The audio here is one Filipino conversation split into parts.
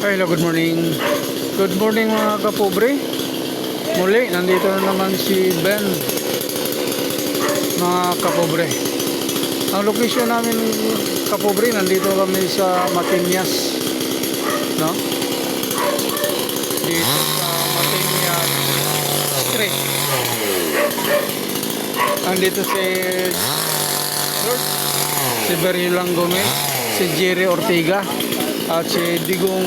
Hello, good morning. Good morning mga kapobre. Muli, nandito na naman si Ben, mga kapobre. Ang location namin kapobre, nandito kami sa Matinyas, no? Dito sa Matinyas Street. Nandito si George, si Bernie Langome, si Jerry Ortega, at si Digong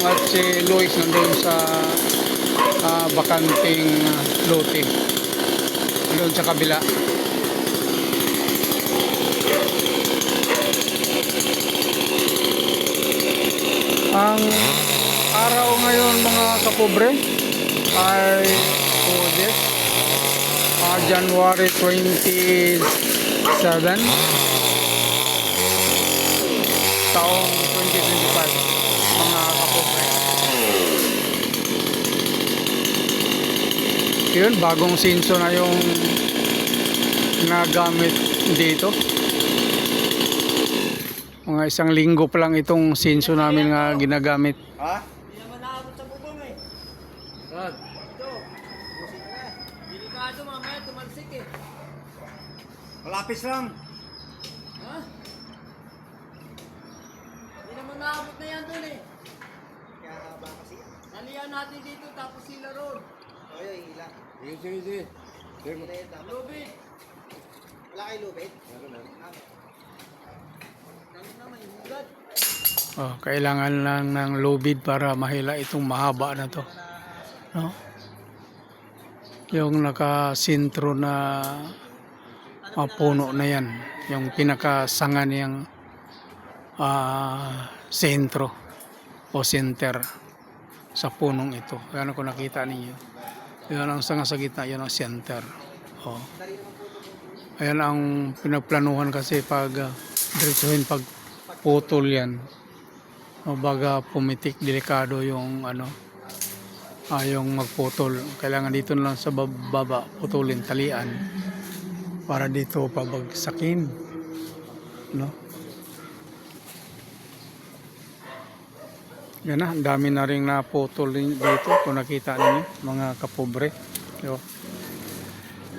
at si Luis nandun sa bakanting lote doon sa kabila. Ang araw ngayon mga kapobre ay January 27 taong 2025 mga kapobre. Yun, bagong sinso na yung nagamit dito. Mga isang linggo pa lang itong sinso namin nga ginagamit. Ha? Hindi naman nakabot sa bubong eh. Saan? Ito. Busik na. Delikado mamaya tumalsik eh. Malapis lang. Ha? Hindi naman nakabot na yan dun eh. Kaya haba kasi yan. Nalihan natin dito tapos sila road. Oyo, hila. Sige. Lubid. Wala kayo lubid? Ganun naman yung hugad. Kailangan lang ng lubid para mahila itong mahaba na to, no? Yung nakasintro na puno na yan, yung pinakasanga niyang sentro o center sa punong ito. Yan ako nakita ninyo. Yan ang sanga sa gitna, yan ang center. Ayan ang pinagplanuhan kasi pag diretsuhin pag putol yan. Baga pumitik, delikado yung yung magputol. Kailangan dito na lang sa baba putulin, talian para dito pabagsakin, no? Yan na, ang dami na rin naputol dito kung nakita ninyo mga kapobre. Yo.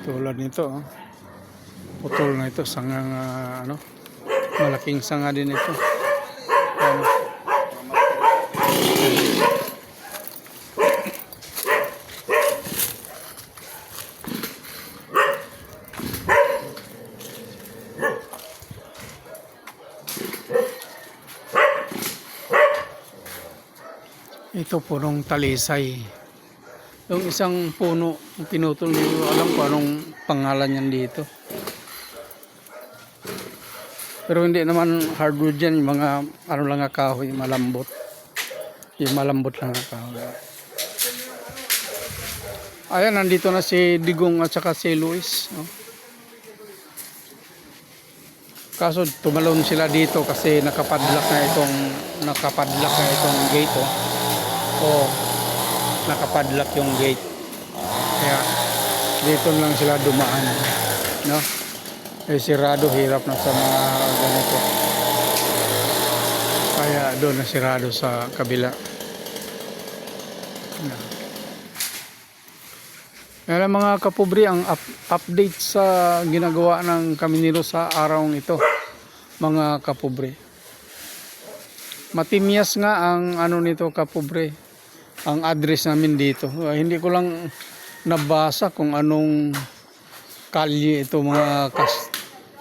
Tulad nito, putol na ito, sangang malaking sanga din ito. Ito punong talisay. Yung isang puno pinutol nito, alam ko anong pangalan yan dito. Pero hindi naman hardwood yan, yung mga lang nga kahoy, malambot. Yung malambot lang nga kahoy. Ayan, nandito na si Digong at saka si Luis, no? Kaso tumalon sila dito kasi nakapadlock na itong gate, nakapadlock yung gate. Kaya dito lang sila dumaan, no? Sirado, hirap na sa mga ganito. Kaya doon na sirado sa kabila. Kaya mga kapobre, ang update sa ginagawa ng Kaminero sa araw ito, mga kapobre. Matinyas nga ang nito kapobre, ang address namin dito. Hindi ko lang nabasa kung anong kalye ito mga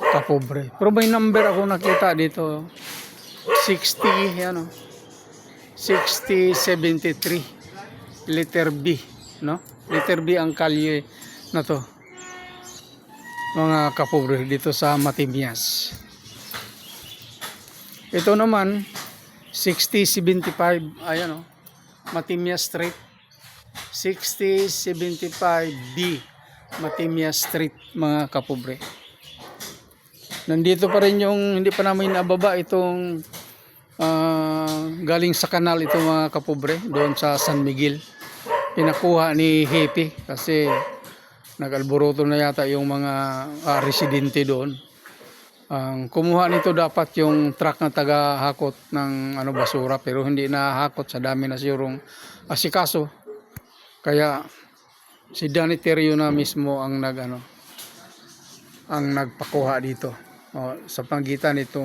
kapobre. Pero may number ako nakita dito. 6073 letter B, no? Letter B ang kalye na to, mga kapobre, dito sa Matinyas. Ito naman 6075, ayan Matinyas Street, 6075B Matinyas Street, mga kapobre. Nandito pa rin yung hindi pa namin nababa itong galing sa kanal ito mga kapobre, doon sa San Miguel. Pinakuha ni Happy kasi nag-alboroto na yata yung mga residente doon. Ang kumuha nito dapat yung truck na taga-hakot ng ano basura pero hindi na hakot sa dami na sigurong asikaso. Kaya si Danny Terrio na mismo ang nagpakuha dito. O, sa magitan nito